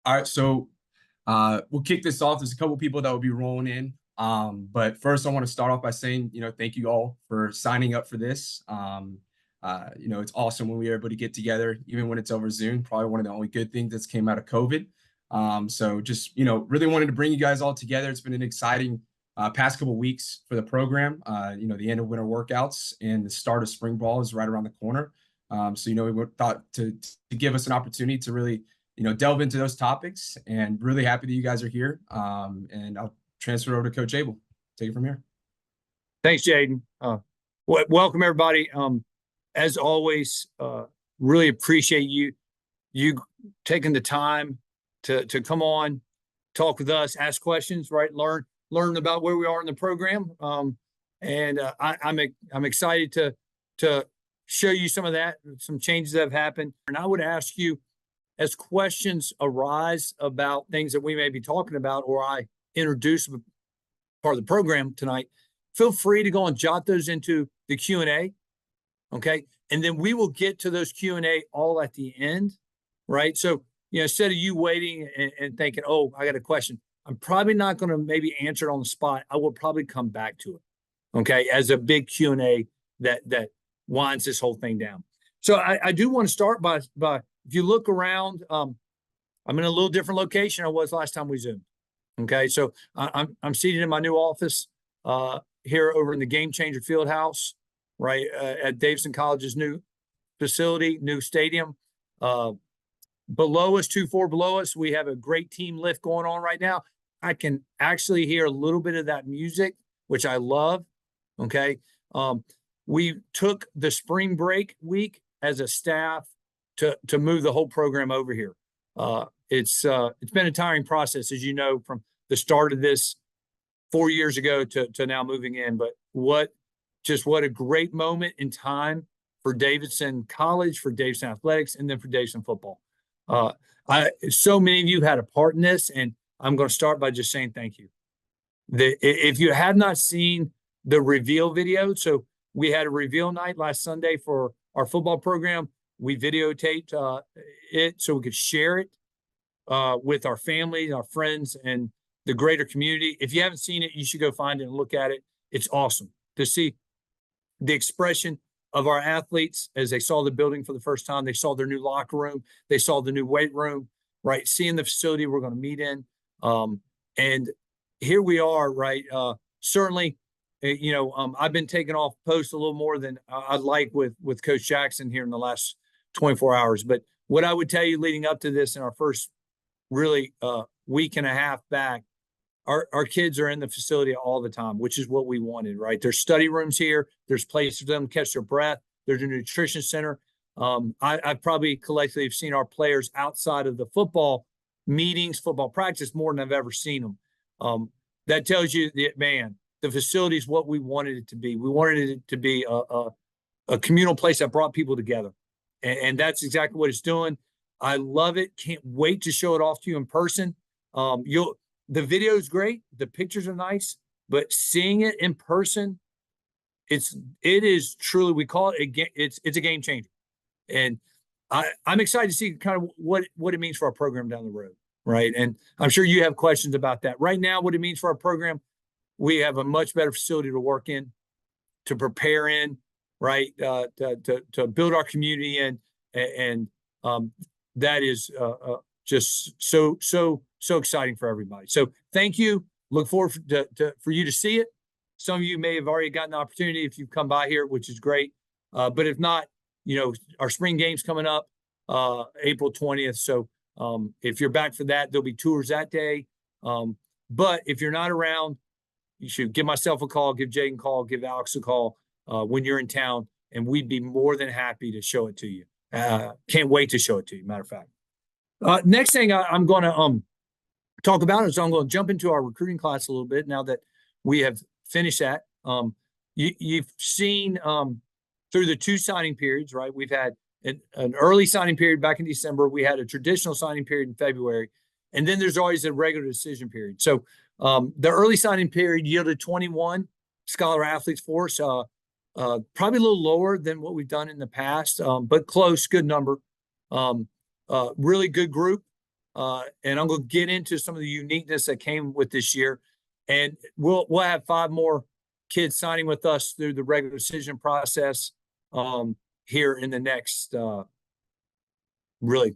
All right, so we'll kick this off. There's a couple people that will be rolling in. But first, I want to start off by saying, thank you all for signing up for this. It's awesome when we are able to get together, even when it's over Zoom. Probably one of the only good things that's came out of COVID. So just, really wanted to bring you guys all together. It's been an exciting past couple weeks for the program. The end of winter workouts and the start of spring ball is right around the corner. We thought to give us an opportunity to really delve into those topics, and really happy that you guys are here. And I'll transfer over to Coach Abel. Take it from here. Thanks, Jaden. Welcome everybody. As always, really appreciate you taking the time to come on, talk with us, ask questions, right? Learn about where we are in the program. I'm excited to show you some of that, some changes that have happened. And I would ask you, as questions arise about things that we may be talking about, or I introduce part of the program tonight, feel free to go and jot those into the Q&A, okay? And then we will get to those Q&A all at the end, right? So, instead of you waiting and thinking, oh, I got a question, I'm probably not going to maybe answer it on the spot. I will probably come back to it, okay, as a big Q&A that winds this whole thing down. So I do want to start by if you look around, I'm in a little different location I was last time we Zoomed. Okay, so I'm seated in my new office here over in the Game Changer Fieldhouse, right at Davidson College's new facility, new stadium. Below us, 2 floors below us, we have a great team lift going on right now. I can actually hear a little bit of that music, which I love. Okay, we took the spring break week as a staff to move the whole program over here. It's been a tiring process, as you know, from the start of this 4 years ago to now moving in. But what a great moment in time for Davidson College, for Davidson Athletics, and then for Davidson football. So many of you had a part in this, and I'm going to start by just saying thank you. If you have not seen the reveal video, so we had a reveal night last Sunday for our football program. We videotaped it so we could share it with our family, our friends, and the greater community. If you haven't seen it, you should go find it and look at it. It's awesome to see the expression of our athletes as they saw the building for the first time. They saw their new locker room. They saw the new weight room, right? Seeing the facility we're going to meet in. And here we are, right? Certainly, I've been taking off post a little more than I'd like with Coach Jackson here in the last 24 hours. But what I would tell you leading up to this in our first really week and a half back, our kids are in the facility all the time, which is what we wanted, right? There's study rooms here. There's places for them to catch their breath. There's a nutrition center. I probably collectively have seen our players outside of the football meetings, football practice, more than I've ever seen them. That tells you that, man, the facility is what we wanted it to be. We wanted it to be a communal place that brought people together. And that's exactly what it's doing. I love it. Can't wait to show it off to you in person. The video is great. The pictures are nice, but seeing it in person, it is truly, we call it it's a game changer. And I'm excited to see kind of what it means for our program down the road, right? And I'm sure you have questions about that. Right now, what it means for our program, we have a much better facility to work in, to prepare in, right? To build our community in, and that is just so exciting for everybody. So thank you. Look forward for you to see it. Some of you may have already gotten the opportunity if you've come by here, which is great. But if not, our spring game's coming up April 20th. So if you're back for that, there'll be tours that day. But if you're not around, you should give myself a call, give Jaden a call, give Alex a call when you're in town, and we'd be more than happy to show it to you. Can't wait to show it to you, matter of fact. Next thing I'm going to talk about is I'm going to jump into our recruiting class a little bit now that we have finished that. You've seen through the 2 signing periods, right? We've had an early signing period back in December. We had a traditional signing period in February. And then there's always a regular decision period. So the early signing period yielded 21 scholar athletes for us, probably a little lower than what we've done in the past, but close, good number. Really good group. And I'm going to get into some of the uniqueness that came with this year. And we'll have 5 more kids signing with us through the regular decision process here in the next really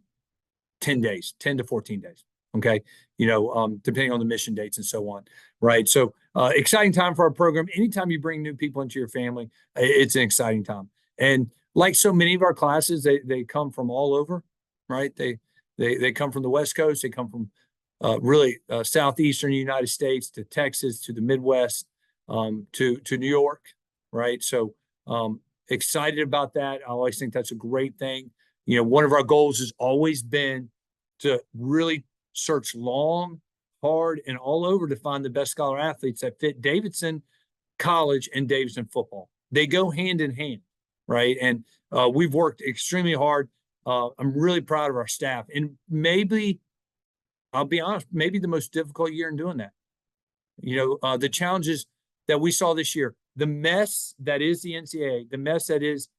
10 days, 10 to 14 days. Okay. Depending on the mission dates and so on. Right. So exciting time for our program. Anytime you bring new people into your family, it's an exciting time. And like so many of our classes, they come from all over, right? They come from the West Coast. They come from really southeastern United States to Texas to the Midwest to New York, right? So excited about that. I always think that's a great thing. One of our goals has always been to really search long, hard, and all over to find the best scholar athletes that fit Davidson College and Davidson football. They go hand in hand, right? And we've worked extremely hard. I'm really proud of our staff. And maybe, I'll be honest, maybe the most difficult year in doing that. The challenges that we saw this year, the mess that is the NCAA, the mess that is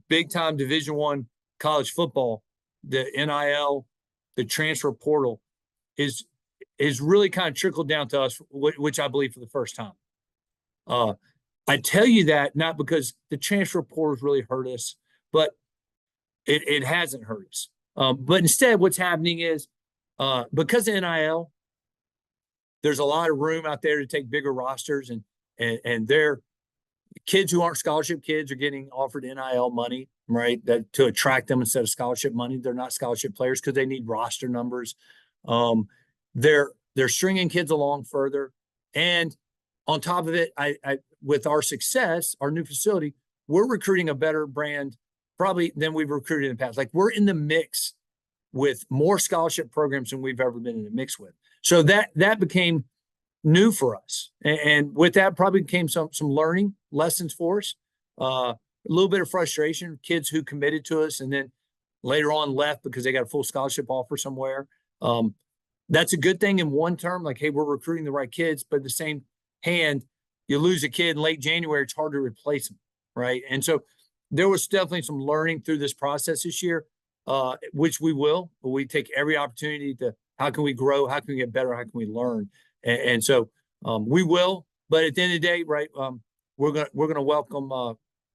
big time Division I college football, the NIL, the transfer portal is really kind of trickled down to us, which I believe for the first time. I tell you that not because the transfer portal has really hurt us, but it hasn't hurt us. But instead, what's happening is because of NIL, there's a lot of room out there to take bigger rosters, and their kids who aren't scholarship kids are getting offered NIL money, right? That to attract them instead of scholarship money. They're not scholarship players because they need roster numbers. They're stringing kids along further, and on top of it, I with our success, our new facility, we're recruiting a better brand probably than we've recruited in the past. Like we're in the mix with more scholarship programs than we've ever been in the mix with. So that became new for us. And with that probably came some learning lessons for us, a little bit of frustration, kids who committed to us and then later on left because they got a full scholarship offer somewhere. That's a good thing in one term, like, hey, we're recruiting the right kids, but at the same hand, you lose a kid in late January, it's hard to replace them, right? And so there was definitely some learning through this process this year, which we will. But we take every opportunity to how can we grow, how can we get better, how can we learn, and so we will. But at the end of the day, right, we're gonna welcome,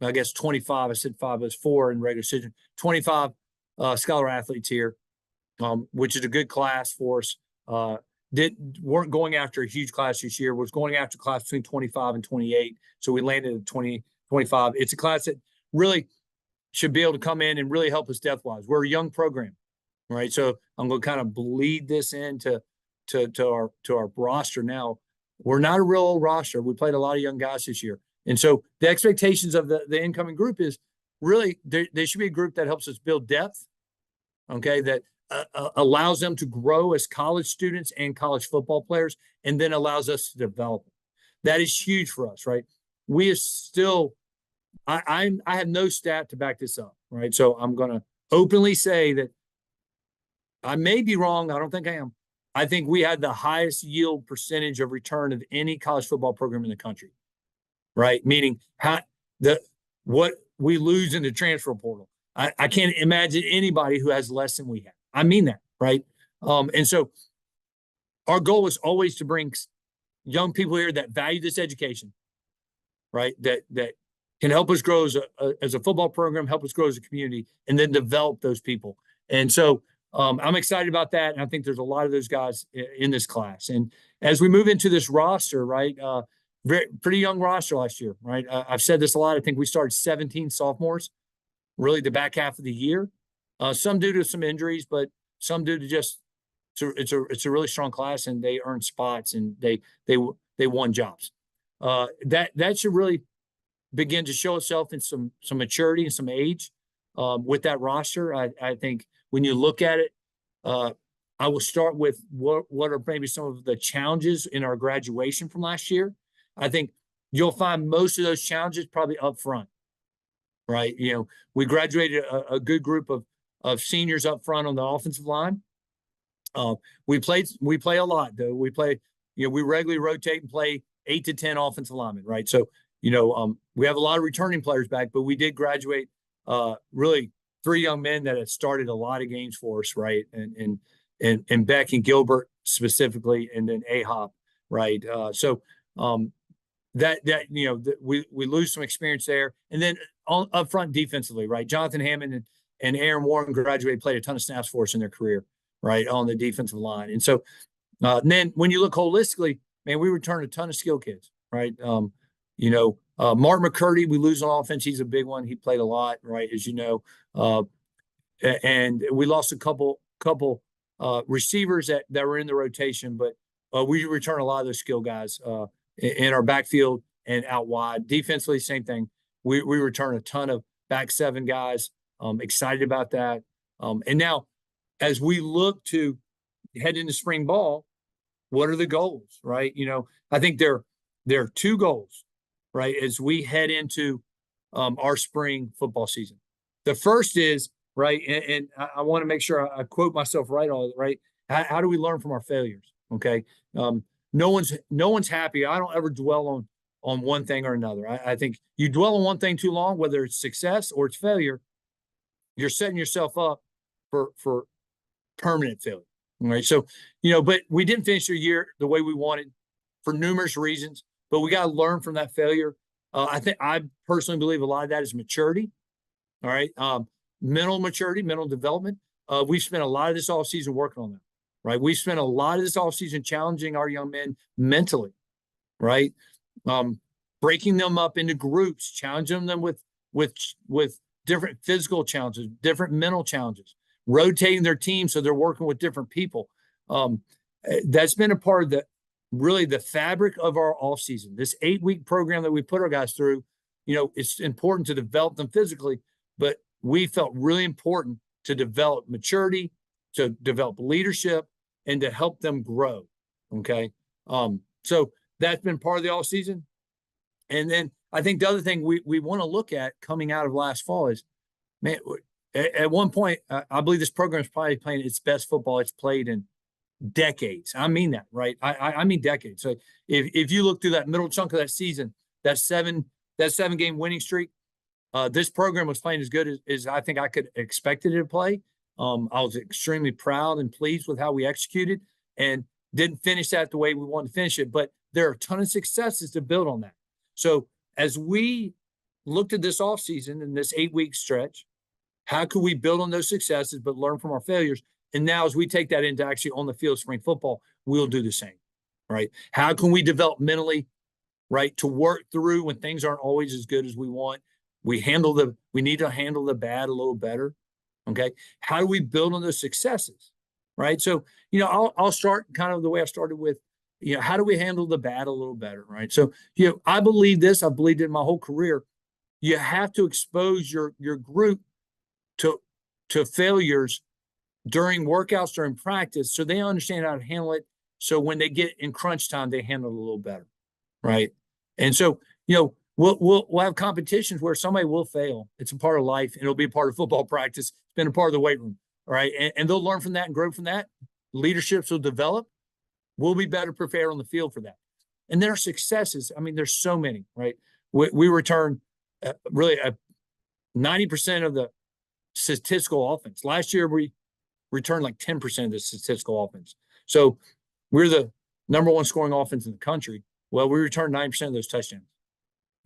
I guess 25. I said 5, it was 4 in regular season. 25 scholar athletes here, which is a good class for us. Weren't going after a huge class this year. Was going after a class between 25 and 28. So we landed at 25. It's a class that really should be able to come in and really help us depth-wise. We're a young program, right? So I'm going to kind of bleed this into our roster now. We're not a real old roster. We played a lot of young guys this year. And so the expectations of the incoming group is really there should be a group that helps us build depth, okay, that allows them to grow as college students and college football players, and then allows us to develop them. That is huge for us, right? We are still, I have no stat to back this up, right? So I'm going to openly say that I may be wrong. I don't think I am. I think we had the highest yield percentage of return of any college football program in the country, right? Meaning what we lose in the transfer portal. I can't imagine anybody who has less than we have. I mean that, right? And so our goal is always to bring young people here that value this education, right? That can help us grow as a football program, help us grow as a community, and then develop those people. And so I'm excited about that. And I think there's a lot of those guys in this class. And as we move into this roster, right, pretty young roster last year, right? I've said this a lot. I think we started 17 sophomores, really the back half of the year. Some due to some injuries, but some due to just it's a really strong class, and they earned spots and they won jobs. That should really begin to show itself in some maturity and some age with that roster. I think when you look at it, I will start with what are maybe some of the challenges in our graduation from last year. I think you'll find most of those challenges probably up front, right? We graduated a good group of seniors up front on the offensive line. We play a lot though. We regularly rotate and play 8 to 10 offensive linemen, right? So, we have a lot of returning players back, but we did graduate really 3 young men that had started a lot of games for us, right? And and Beck and Gilbert specifically, and then A-Hop, right? We lose some experience there, and then up front defensively, right? Jonathan Hammond and Aaron Warren graduated, played a ton of snaps for us in their career, right, on the defensive line. And so and then when you look holistically, man, we return a ton of skill kids, right? Mark McCurdy, we lose on offense. He's a big one. He played a lot, right, as you know. And we lost a couple receivers that were in the rotation, but we return a lot of those skill guys in our backfield and out wide. Defensively, same thing. We return a ton of back seven guys. Excited about that. And now, as we look to head into spring ball, what are the goals, right? I think there are two goals, right, as we head into our spring football season. The first is, right, and I want to make sure I quote myself right on it, right? How do we learn from our failures? Okay. No one's happy. I don't ever dwell on one thing or another. I think you dwell on one thing too long, whether it's success or it's failure, you're setting yourself up for permanent failure. Right. So, but we didn't finish the year the way we wanted for numerous reasons, but we got to learn from that failure. I personally believe a lot of that is maturity. All right. Mental maturity, mental development. We've spent a lot of this offseason working on that, right? We spent a lot of this offseason challenging our young men mentally, right? Breaking them up into groups, challenging them with different physical challenges, different mental challenges, rotating their team so they're working with different people. That's been a part of the fabric of our offseason. This 8-week program that we put our guys through, it's important to develop them physically, but we felt really important to develop maturity, to develop leadership, and to help them grow. Okay. So that's been part of the offseason. And then I think the other thing we want to look at coming out of last fall is, man, at one point, I believe this program is probably playing its best football it's played in decades. I mean that, right? I mean decades. So if you look through that middle chunk of that season, that seven game winning streak, this program was playing as good as I think I could expect it to play. I was extremely proud and pleased with how we executed, and didn't finish that the way we wanted to finish it. But there are a ton of successes to build on that. So as we looked at this offseason and this 8-week stretch, how could we build on those successes but learn from our failures? And now as we take that into actually on the field of spring football, we'll do the same, right? How can we develop mentally, right, to work through when things aren't always as good as we want? We need to handle the bad a little better. Okay. How do we build on those successes? Right. So, I'll start kind of the way I started with, how do we handle the bad a little better? Right. So, I believe this, I've believed it in my whole career. You have to expose your group to failures during workouts, during practice, so they understand how to handle it. So when they get in crunch time, they handle it a little better. Right. And so, we'll have competitions where somebody will fail. It's a part of life, and it'll be a part of football practice. It's been a part of the weight room. All right. And they'll learn from that and grow from that. Leaderships will develop. We'll be better prepared on the field for that. And there are successes. I mean, there's so many, right? We return really 90% of the statistical offense. Last year, we returned like 10% of the statistical offense. So we're the number one scoring offense in the country. Well, we returned 9% of those touchdowns.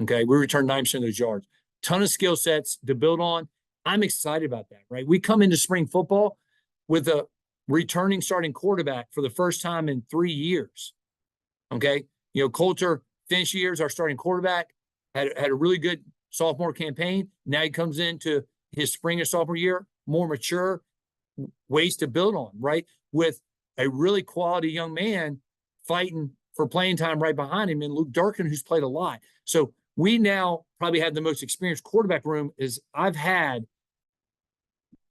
Okay. We returned 9% of those yards. Ton of skill sets to build on. I'm excited about that, right? We come into spring football with a returning starting quarterback for the first time in 3 years. Okay. Coulter finished years, our starting quarterback, had a really good sophomore campaign. Now he comes into his spring and sophomore year, more mature, ways to build on, right? With a really quality young man fighting for playing time right behind him, and Luke Durkin, who's played a lot. So we now probably have the most experienced quarterback room as I've had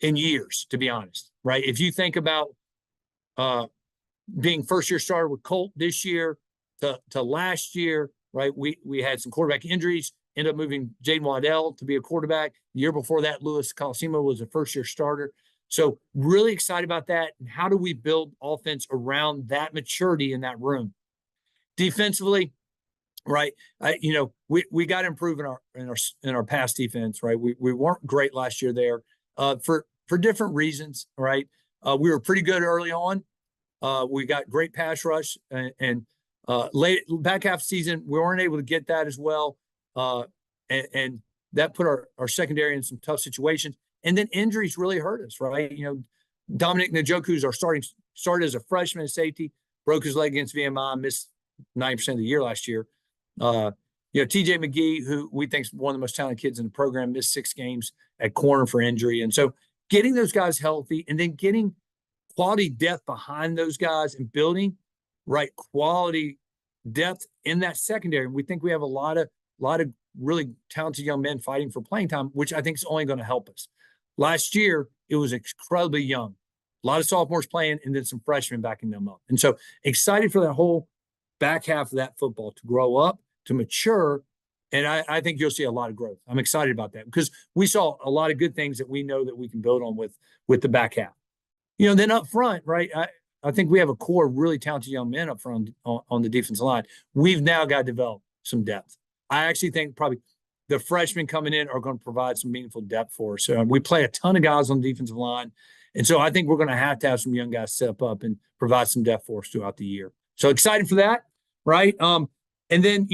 in years, to be honest, right? If you think about being first-year starter with Colt this year to last year, right? We had some quarterback injuries, ended up moving Jaden Waddell to be a quarterback. The year before that, Louis Colosimo was a first-year starter. So really excited about that. And how do we build offense around that maturity in that room? Defensively, right? We got to improve in our pass defense, right? We weren't great last year there for different reasons, right? We were pretty good early on. We got great pass rush, and late back half season we weren't able to get that as well, and that put our secondary in some tough situations. And then injuries really hurt us, right? Dominic Njoku's started as a freshman at safety, broke his leg against VMI, missed 90% of the year last year. TJ McGee, who we think is one of the most talented kids in the program, missed 6 games at corner for injury. And so getting those guys healthy and then getting quality depth behind those guys and building quality depth in that secondary. We think we have a lot of really talented young men fighting for playing time, which I think is only going to help us. Last year, it was incredibly young. A lot of sophomores playing and then some freshmen backing them up. And so excited for that whole back half of that football to grow up, to mature. And I think you'll see a lot of growth. I'm excited about that because we saw a lot of good things that we know that we can build on with the back half. Then up front, right, I think we have a core of really talented young men up front on the defensive line. We've now got to develop some depth. I actually think probably the freshmen coming in are going to provide some meaningful depth for us. We play a ton of guys on the defensive line. And so I think we're going to have some young guys step up and provide some depth for us throughout the year. So excited for that, right? And then,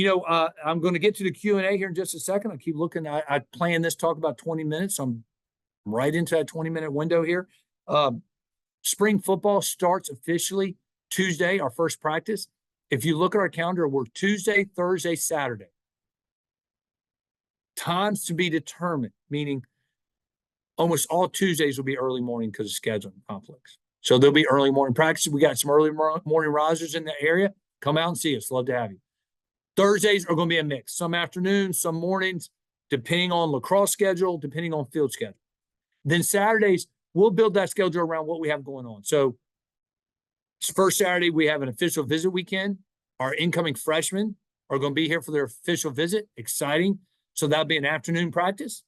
I'm going to get to the Q&A here in just a second. I keep looking. I planned this talk about 20 minutes. So I'm right into that 20-minute window here. Spring football starts officially Tuesday, our first practice. If you look at our calendar, we're Tuesday, Thursday, Saturday. Times to be determined, meaning almost all Tuesdays will be early morning because of scheduling conflicts. So there'll be early morning practices. We got some early morning risers in the area. Come out and see us. Love to have you. Thursdays are going to be a mix. Some afternoons, some mornings, depending on lacrosse schedule, depending on field schedule. Then Saturdays, we'll build that schedule around what we have going on. So first Saturday, we have an official visit weekend. Our incoming freshmen are going to be here for their official visit. Exciting. So that'll be an afternoon practice.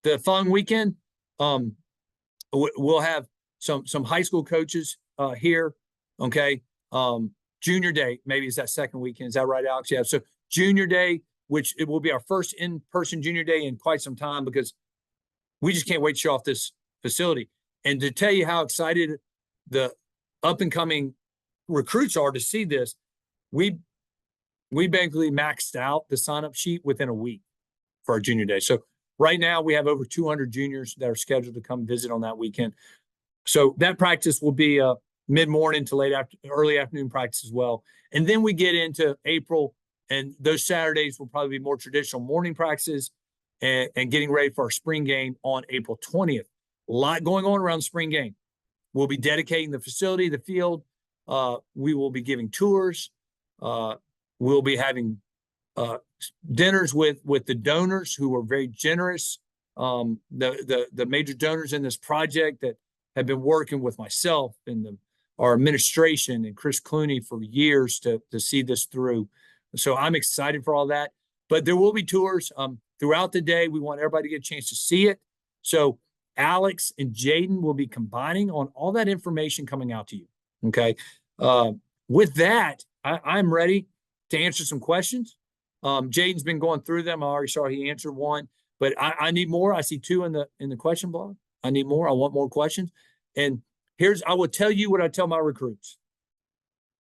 The following weekend, we'll have some high school coaches here. Okay. Junior Day, maybe is that second weekend. Is that right, Alex? Yeah. So Junior Day, which it will be our first in-person Junior Day in quite some time because we just can't wait to show off this facility. And to tell you how excited the up-and-coming recruits are to see this, we basically maxed out the sign-up sheet within a week for our Junior Day. So right now we have over 200 juniors that are scheduled to come visit on that weekend. So that practice will be mid-morning to early afternoon practice as well. And then we get into April, and those Saturdays will probably be more traditional morning practices and getting ready for our spring game on April 20th. A lot going on around the spring game. We'll be dedicating the facility, the field. We will be giving tours. We'll be having dinners with the donors who are very generous. The major donors in this project that have been working with myself and our administration and Chris Clooney for years to see this through. So I'm excited for all that. But there will be tours throughout the day. We want everybody to get a chance to see it. So Alex and Jaden will be combining on all that information coming out to you. Okay. With that, I'm ready to answer some questions. Jaden's been going through them. I already saw he answered one, but I need more. I see 2 in the question blog. I need more. I want more questions. And I will tell you what I tell my recruits.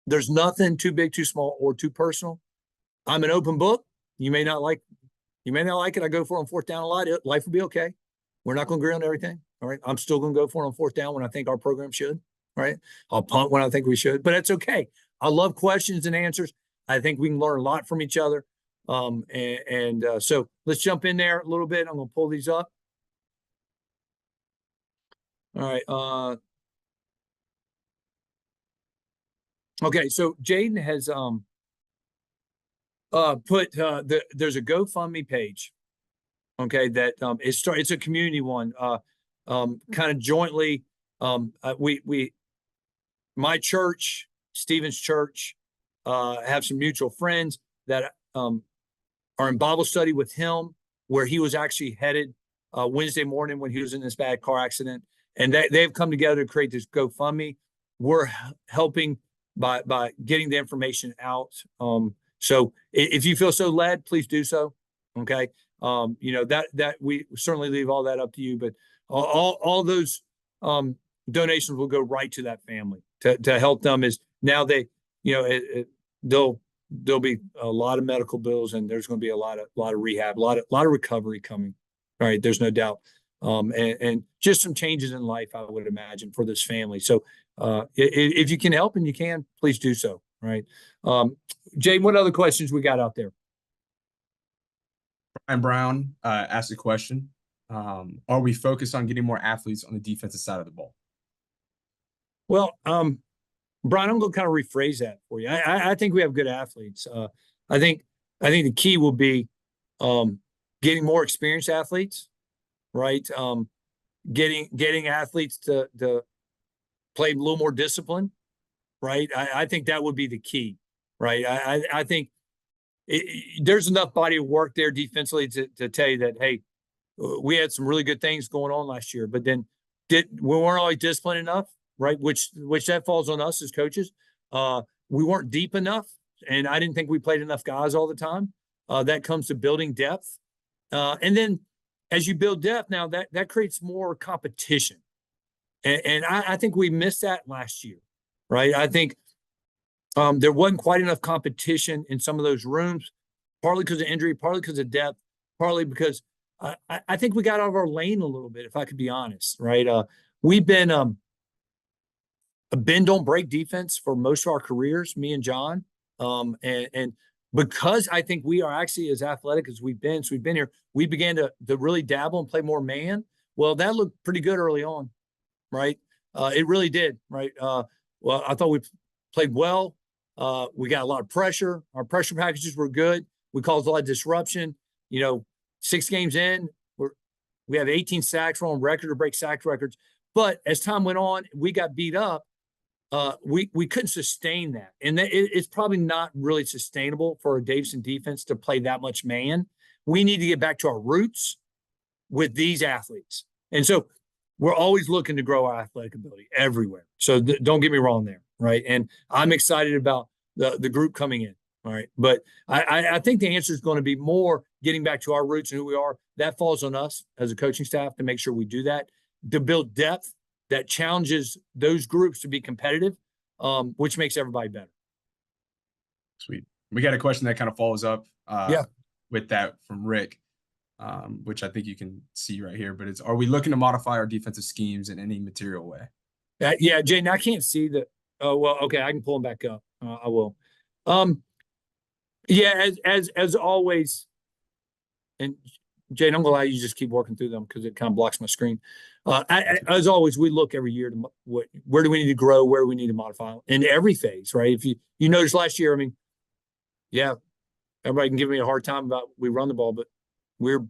There's nothing too big, too small, or too personal. I'm an open book. You may not like it. I go for it on fourth down a lot. Life will be okay. We're not going to agree on everything. All right. I'm still going to go for it on fourth down when I think our program should. All right. I'll punt when I think we should, but it's okay. I love questions and answers. I think we can learn a lot from each other. So let's jump in there a little bit. I'm going to pull these up. All right. Okay. So Jaden has put there's a GoFundMe page. Okay, that it's a community one. Kind of jointly. My church, Stephen's church, have some mutual friends that are in Bible study with him, where he was actually headed Wednesday morning when he was in this bad car accident. And they've come together to create this GoFundMe. We're helping by getting the information out. So if you feel so led, please do so. Okay. That we certainly leave all that up to you, but all those donations will go right to that family to help them. Is now they, there'll be a lot of medical bills, and there's going to be a lot of rehab, a lot of recovery coming. All right, there's no doubt. And just some changes in life, I would imagine, for this family. So if you can help and you can, please do so. Right. Jay, what other questions we got out there? Brian Brown asked a question. Are we focused on getting more athletes on the defensive side of the ball? Well, Brian, I'm going to kind of rephrase that for you. I think we have good athletes. I think the key will be getting more experienced athletes, right? Getting athletes to play a little more discipline, right? I think that would be the key, right? I think there's enough body of work there defensively to tell you that, hey, we had some really good things going on last year, but then we weren't always disciplined enough, right? Which that falls on us as coaches. We weren't deep enough, and I didn't think we played enough guys all the time. That comes to building depth. And then as you build depth now, that creates more competition. And I think we missed that last year, right? I think there wasn't quite enough competition in some of those rooms, partly because of injury, partly because of depth, partly because I think we got out of our lane a little bit, if I could be honest, right? We've been a bend don't break defense for most of our careers, me and John. And because I think we are actually as athletic as we've been since we've been here, we began to really dabble and play more man. Well, that looked pretty good early on, right? It really did, right? Well, I thought we played well. We got a lot of pressure. Our pressure packages were good. We caused a lot of disruption. 6 games in, we have 18 sacks. We're on record to break sack records. But as time went on, we got beat up. We couldn't sustain that. And it's probably not really sustainable for a Davidson defense to play that much man. We need to get back to our roots with these athletes. And so we're always looking to grow our athletic ability everywhere. So don't get me wrong there, right? And I'm excited about the group coming in, all right? But I think the answer is going to be more getting back to our roots and who we are. That falls on us as a coaching staff to make sure we do that, to build depth that challenges those groups to be competitive, which makes everybody better. Sweet. We got a question that kind of follows up with that from Rick, which I think you can see right here, but it's, are we looking to modify our defensive schemes in any material way? Yeah, Jaden, I can't see that. Oh, well, okay, I can pull them back up. I will. Yeah, as always, and Jaden, I'm gonna allow you to just keep working through them because it kind of blocks my screen. As always, we look every year to where do we need to grow, where do we need to modify in every phase, right? If you noticed last year, I mean, yeah, everybody can give me a hard time about we run the ball, but we're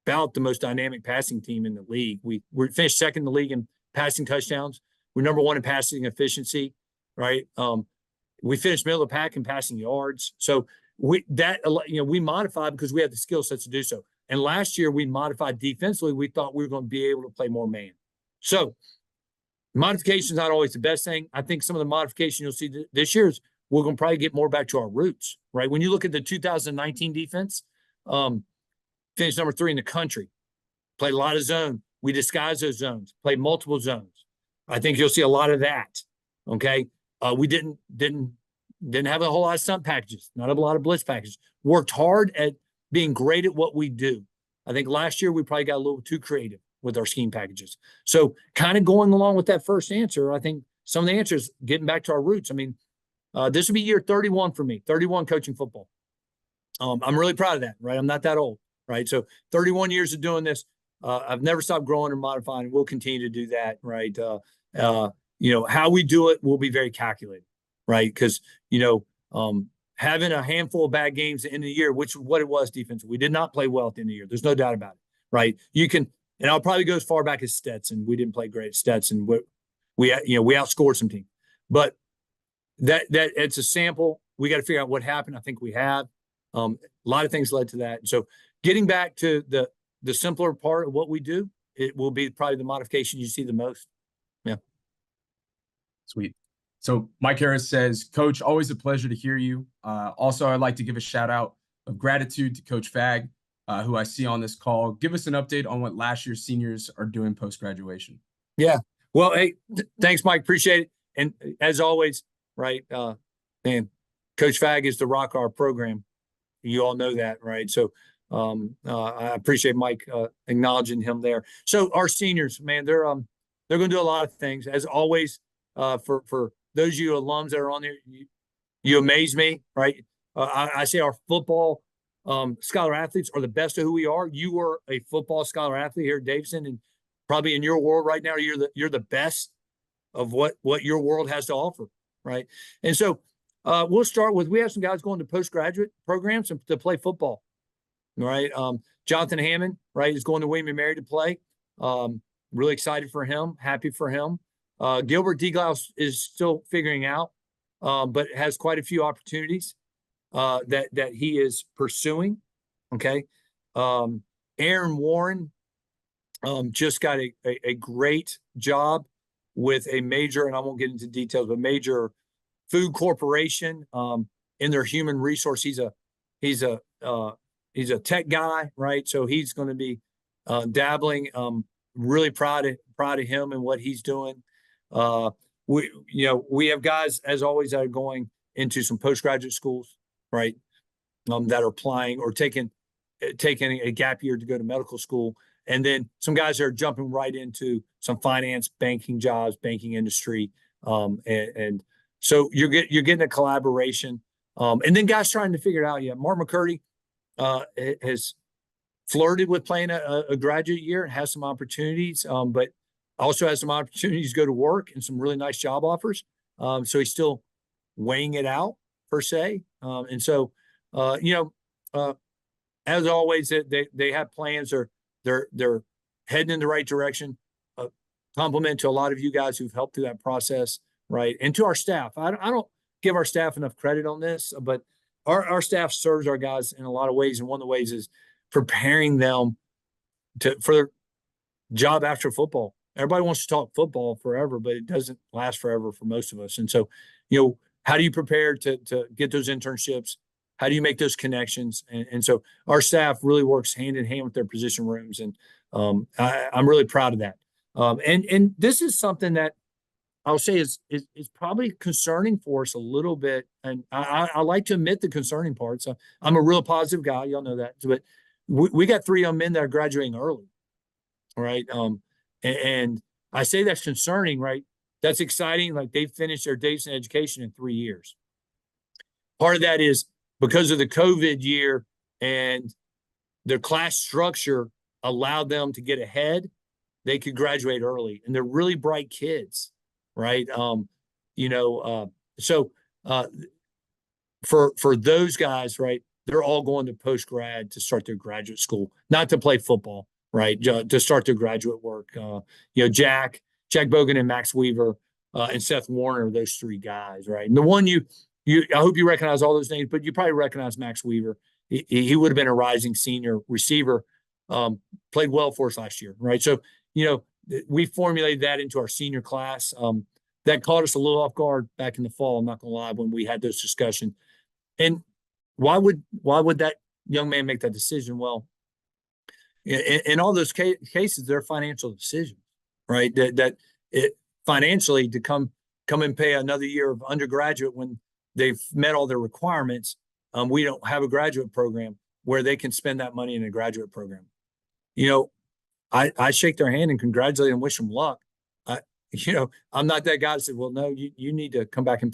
about the most dynamic passing team in the league. We finished second in the league in passing touchdowns. We're number 1 in passing efficiency, right? We finished middle of the pack in passing yards. So we modified because we had the skill sets to do so. And last year we modified defensively. We thought we were going to be able to play more man. So modification is not always the best thing. I think some of the modification you'll see this year is we're going to probably get more back to our roots, right? When you look at the 2019 defense, finished number 3 in the country, played a lot of zone. We disguised those zones, played multiple zones. I think you'll see a lot of that. Okay. We didn't have a whole lot of stunt packages, not a lot of blitz packages. Worked hard at being great at what we do. I think last year we probably got a little too creative with our scheme packages. So kind of going along with that first answer, I think some of the answers getting back to our roots. I mean, this will be year 31 for me, 31 coaching football. I'm really proud of that, right? I'm not that old, right? So 31 years of doing this. I've never stopped growing or modifying. We'll continue to do that, right? How we do it will be very calculated, right? Because, having a handful of bad games at the end of the year, which is what it was defensively. We did not play well at the end of the year. There's no doubt about it, right? And I'll probably go as far back as Stetson. We didn't play great at Stetson. We outscored some teams. But that it's a sample. We got to figure out what happened. I think we have. A lot of things led to that. So getting back to the simpler part of what we do, it will be probably the modification you see the most. Yeah. Sweet. So Mike Harris says, Coach, always a pleasure to hear you. Also, I'd like to give a shout out of gratitude to Coach Fag, who I see on this call. Give us an update on what last year's seniors are doing post-graduation. Yeah. Well, hey, thanks, Mike. Appreciate it. And as always, right, man, Coach Fag is the rock of our program. You all know that, right? So I appreciate Mike acknowledging him there. So our seniors, man, they're going to do a lot of things as always. For those of you alums that are on there, you amaze me, right? I say our football scholar athletes are the best of who we are. You are a football scholar athlete here at Davidson, and probably in your world right now, you're the best of what your world has to offer, right? And so we'll start with we have some guys going to postgraduate programs to play football, right? Jonathan Hammond, right, is going to William and Mary to play. Really excited for him, happy for him. Gilbert Deglaus is still figuring out, but has quite a few opportunities that he is pursuing. Okay, Aaron Warren just got a great job with a major, and I won't get into details, but major food corporation in their human resource. He's a tech guy, right? So he's going to be dabbling. Really proud of him and what he's doing. We have guys as always that are going into some postgraduate schools, right? That are applying or taking a gap year to go to medical school. And then some guys are jumping right into some finance, banking jobs, banking industry. And so you're getting a collaboration. And then guys trying to figure it out. Yeah, Mark McCurdy has flirted with playing a graduate year and has some opportunities, but also has some opportunities to go to work and some really nice job offers. So he's still weighing it out per se. And so, as always, they have plans. They're heading in the right direction. Compliment to a lot of you guys who've helped through that process, right? And to our staff. I don't give our staff enough credit on this, but our staff serves our guys in a lot of ways. And one of the ways is preparing them for their job after football. Everybody wants to talk football forever, but it doesn't last forever for most of us. And so, how do you prepare to get those internships? How do you make those connections? And so our staff really works hand in hand with their position rooms. And I'm really proud of that. And this is something that I'll say is probably concerning for us a little bit. And I like to admit the concerning parts. I'm a real positive guy. Y'all know that. But we got 3 young men that are graduating early, right? And I say that's concerning, right? That's exciting. Like they've finished their Davidson education in 3 years. Part of that is because of the COVID year and their class structure allowed them to get ahead. They could graduate early, and they're really bright kids, right? So for those guys, right, they're all going to post grad to start their graduate school, not to play football, right? To start their graduate work. Jack Bogan and Max Weaver and Seth Warner, those 3 guys, right? And the one I hope you recognize all those names, but you probably recognize Max Weaver. He would have been a rising senior receiver, played well for us last year, right? So, we formulated that into our senior class. That caught us a little off guard back in the fall, I'm not going to lie, when we had those discussions. And why would that young man make that decision? Well, in all those cases, they're financial decisions, right? That financially to come and pay another year of undergraduate when they've met all their requirements. We don't have a graduate program where they can spend that money in a graduate program. I shake their hand and congratulate them, wish them luck. I'm not that guy that said, well, no, you need to come back and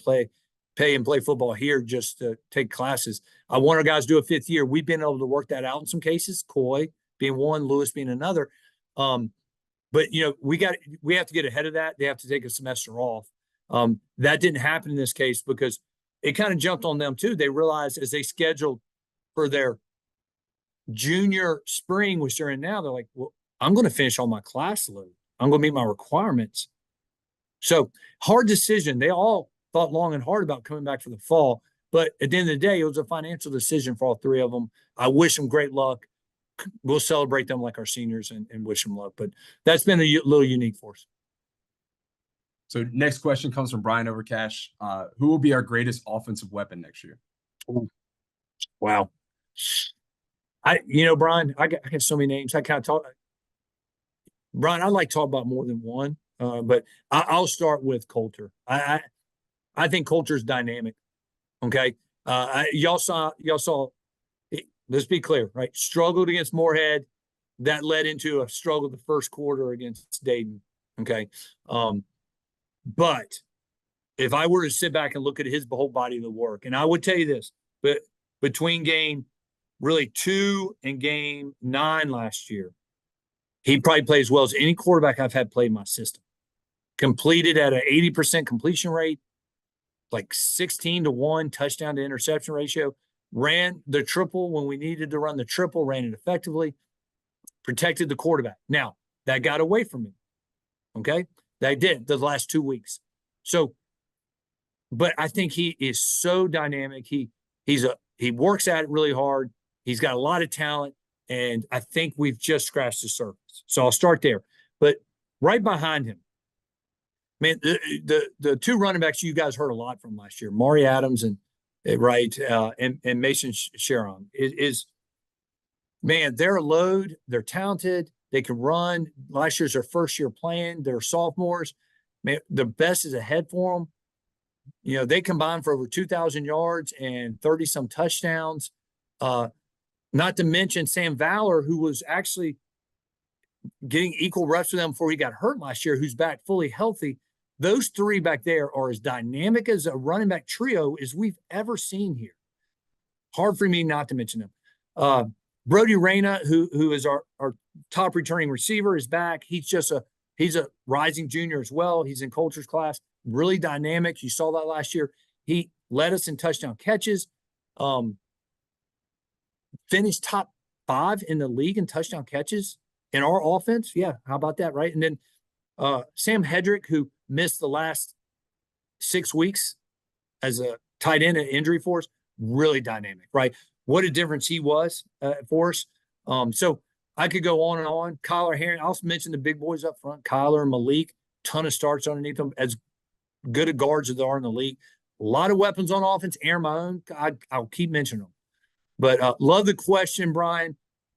pay and play football here just to take classes. I want our guys to do a 5th year. We've been able to work that out in some cases, Coy being one, Lewis being another. But we have to get ahead of that. They have to take a semester off. That didn't happen in this case because it kind of jumped on them too. They realized as they scheduled for their junior spring, which they're in now, they're like, well, I'm going to finish all my class load. I'm going to meet my requirements. So hard decision. They all thought long and hard about coming back for the fall. But at the end of the day, it was a financial decision for all 3 of them. I wish them great luck. We'll celebrate them like our seniors and wish them luck. But that's been a little unique for us. So next question comes from Brian Overcash. Who will be our greatest offensive weapon next year? Wow. Brian, I got so many names. I kind of talk. Brian, I like to talk about more than one. But I'll start with Coulter. I think Coulter's dynamic. Okay. Y'all saw, let's be clear, right? Struggled against Moorhead. That led into a struggle the first quarter against Dayton. Okay. But if I were to sit back and look at his whole body of the work, and I would tell you this, but between game really 2 and game 9 last year, he probably played as well as any quarterback I've had play in my system. Completed at an 80% completion rate, like 16-1 touchdown to interception ratio. Ran the triple when we needed to run the triple, ran it effectively, protected the quarterback. Now, that got away from me. Okay? That did the last 2 weeks. So, but I think he is so dynamic. He works at it really hard. He's got a lot of talent, and I think we've just scratched the surface. So I'll start there. But right behind him, man, the 2 running backs you guys heard a lot from last year, Maury Adams and Mason Sharon is man, they're a load. They're talented. They can run. Last year's their first year playing. They're sophomores. Man, the best is ahead for them. You know, they combined for over 2,000 yards and 30-some touchdowns. Not to mention Sam Valor, who was actually getting equal reps with them before he got hurt last year, who's back fully healthy. Those 3 back there are as dynamic as a running back trio as we've ever seen here. Hard for me not to mention them. Brody Reyna, who is our top returning receiver, is back. He's a rising junior as well. He's in Coulter's class. Really dynamic. You saw that last year. He led us in touchdown catches. Finished top 5 in the league in touchdown catches in our offense. Yeah, how about that, right? And then Sam Hedrick, who missed the last 6 weeks as a tight end at injury force, really dynamic, right? What a difference he was for us. So I could go on and on. Kyler Herring, I also mentioned the big boys up front, Kyler and Malik, ton of starts underneath them, as good a guards as there are in the league. A lot of weapons on offense. Aaron, my own, I'll keep mentioning them. But love the question, Brian.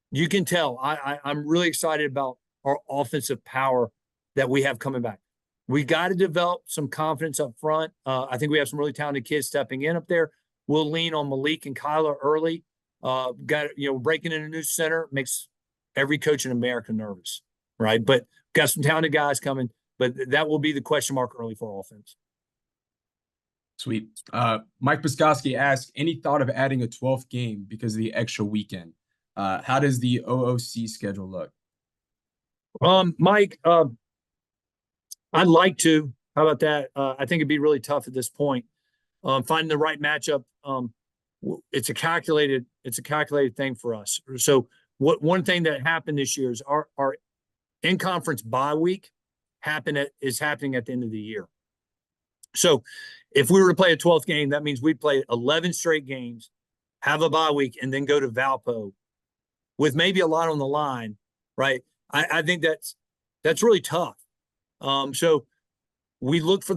You can tell I'm really excited about our offensive power that we have coming back. We got to develop some confidence up front. I think we have some really talented kids stepping in up there. We'll lean on Malik and Kyler early. Breaking in a new center makes every coach in America nervous, right? But got some talented guys coming, but that will be the question mark early for our offense. Sweet. Mike Piskoski asked, any thought of adding a 12th game because of the extra weekend? How does the OOC schedule look? Mike, I'd like to. How about that? I think it'd be really tough at this point. Finding the right matchup. It's a calculated thing for us. So one thing that happened this year is our in-conference bye week is happening at the end of the year. So if we were to play a 12th game, that means we'd play 11 straight games, have a bye week, and then go to Valpo with maybe a lot on the line, right? I think that's really tough. So we had to look for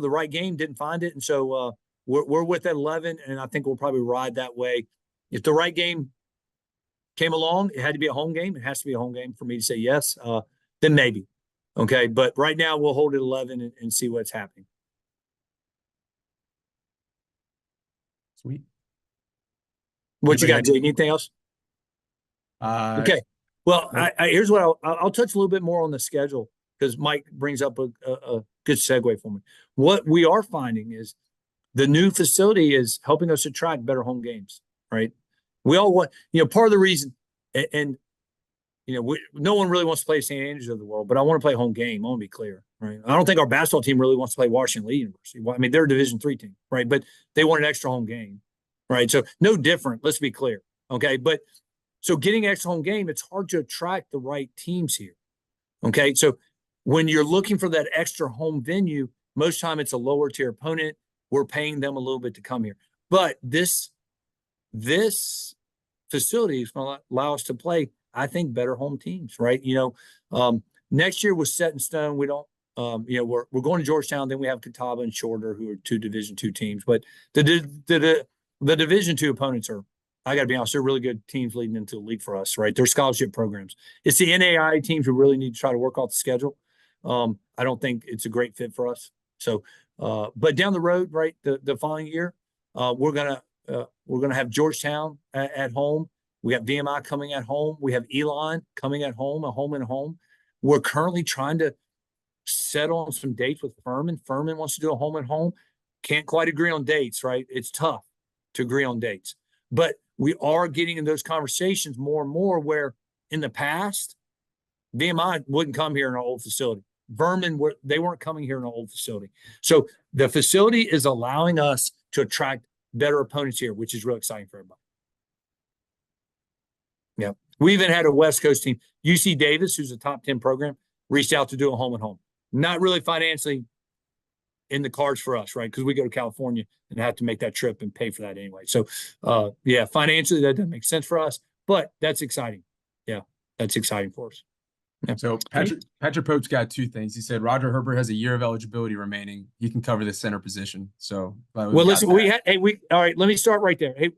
the right game, didn't find it. And so we're with that 11, and I think we'll probably ride that way. If the right game came along, it had to be a home game. It has to be a home game for me to say yes. Then maybe. Okay. But right now we'll hold it 11 and see what's happening. Sweet. What you got, Jake? Anything else? Okay. Well, here's what I'll touch a little bit more on the schedule because Mike brings up a good segue for me. What we are finding is the new facility is helping us attract better home games, right? We all want, part of the reason, and no one really wants to play St. Andrews of the world, but I want to play a home game. I want to be clear, right? I don't think our basketball team really wants to play Washington Lee University. I mean, they're a Division III team, right? But they want an extra home game, right? So no different. Let's be clear, okay? But so getting an extra home game, it's hard to attract the right teams here, okay? So when you're looking for that extra home venue, most time it's a lower tier opponent. We're paying them a little bit to come here, but this facility is going to allow us to play, I think, better home teams, right? Next year was set in stone. We don't, we're going to Georgetown. Then we have Catawba and Shorter, who are 2 Division II teams. But the Division II opponents are, I got to be honest, they're really good teams leading into the league for us, right? They're scholarship programs. It's the NAIA teams who really need to try to work off the schedule. I don't think it's a great fit for us. So, but down the road, right, the following year, we're gonna have Georgetown at home. We got VMI coming at home. We have Elon coming at home, a home and home. We're currently trying to settle on some dates with Furman. Furman wants to do a home and home. Can't quite agree on dates, right? It's tough to agree on dates, but we are getting in those conversations more and more where in the past, VMI wouldn't come here in our old facility. Vermin, they weren't coming here in our old facility. So the facility is allowing us to attract better opponents here, which is real exciting for everybody. Yeah. We even had a West Coast team, UC Davis, who's a top 10 program, reached out to do a home and home. Not really financially in the cards for us, right? Because we go to California and have to make that trip and pay for that anyway. So, yeah, financially, that doesn't make sense for us, but that's exciting. Yeah, that's exciting for us. Yeah. So Patrick Pope's got two things. He said Roger Herbert has a year of eligibility remaining. He can cover the center position. So, well, listen, all right, let me start right there. Hey,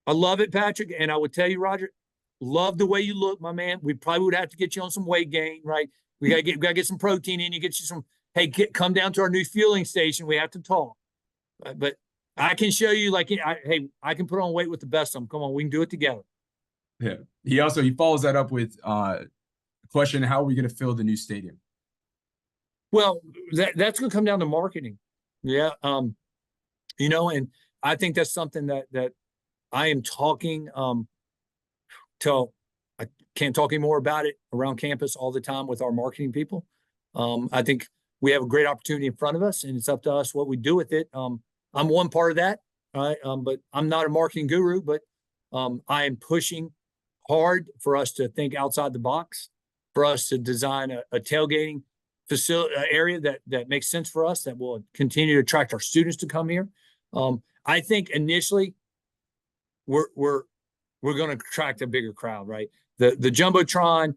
I love it, Patrick. And I would tell you, Roger, love the way you look, my man. We probably would have to get you on some weight gain, right? We gotta get some protein in you, get you some, hey, come down to our new fueling station. We have to talk. But I can show you, like, hey, I can put on weight with the best of them. Come on, we can do it together. Yeah. He follows that up with question: how are we going to fill the new stadium? Well, that's going to come down to marketing. Yeah. You know, and I think that's something that I am talking till I can't talk anymore about it around campus all the time with our marketing people. I think we have a great opportunity in front of us, and it's up to us what we do with it. I'm one part of that, right? But I'm not a marketing guru, but I am pushing hard for us to think outside the box, for us to design a tailgating facility area that makes sense for us, that will continue to attract our students to come here. I think initially we're going to attract a bigger crowd, right? The Jumbotron,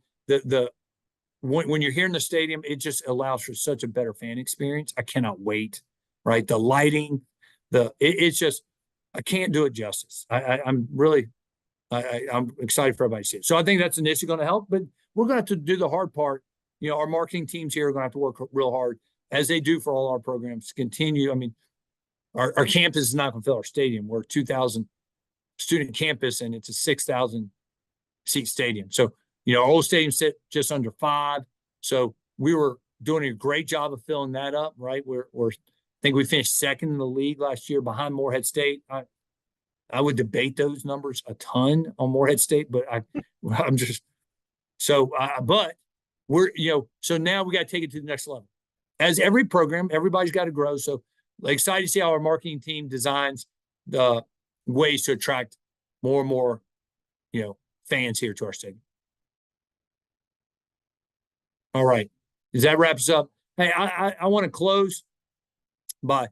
when you're here in the stadium, it just allows for such a better fan experience. I cannot wait, right? The lighting, it's just, I can't do it justice. I'm excited for everybody to see it. So I think that's initially going to help, but we're going to have to do the hard part. You know, our marketing teams here are going to have to work real hard, as they do for all our programs, to continue. I mean, our campus is not going to fill our stadium. We're a 2,000 student campus, and it's a 6,000 seat stadium. So, you know, our old stadium sit just under 5. So we were doing a great job of filling that up, right? I think we finished second in the league last year behind Morehead State. I would debate those numbers a ton on Morehead State, but I'm just so. But we're, you know, so now we got to take it to the next level. As every program, everybody's got to grow. So excited to see how our marketing team designs the ways to attract more and more, you know, fans here to our stadium. All right, does that wrap us up? Hey, I want to close by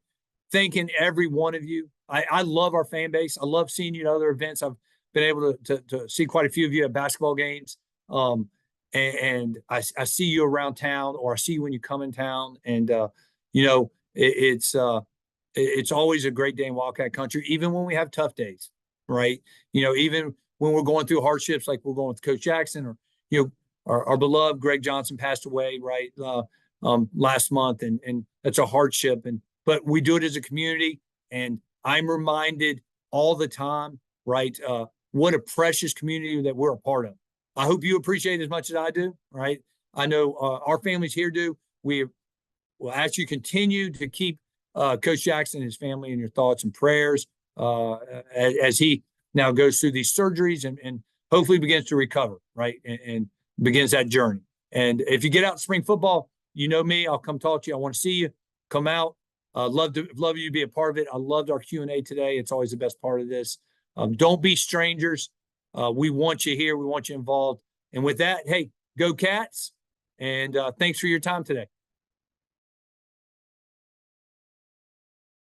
thanking every one of you. I love our fan base. I love seeing you at other events. I've been able to see quite a few of you at basketball games. And I see you around town, or I see you when you come in town. And, you know, it's always a great day in Wildcat Country, even when we have tough days, right? You know, even when we're going through hardships, like we're going with Coach Jackson, or, you know, our beloved Greg Johnson passed away, right, last month. And that's a hardship. But we do it as a community. And I'm reminded all the time, right, what a precious community that we're a part of. I hope you appreciate it as much as I do, right? I know our families here do. We will ask you continue to keep Coach Jackson and his family in your thoughts and prayers as he now goes through these surgeries and hopefully begins to recover, right, and begins that journey. And if you get out to spring football, you know me, I'll come talk to you. I want to see you. Come out. Love you to be a part of it. I loved our Q&A today. It's always the best part of this. Don't be strangers. We want you here. We want you involved. And with that, hey, go Cats. And thanks for your time today.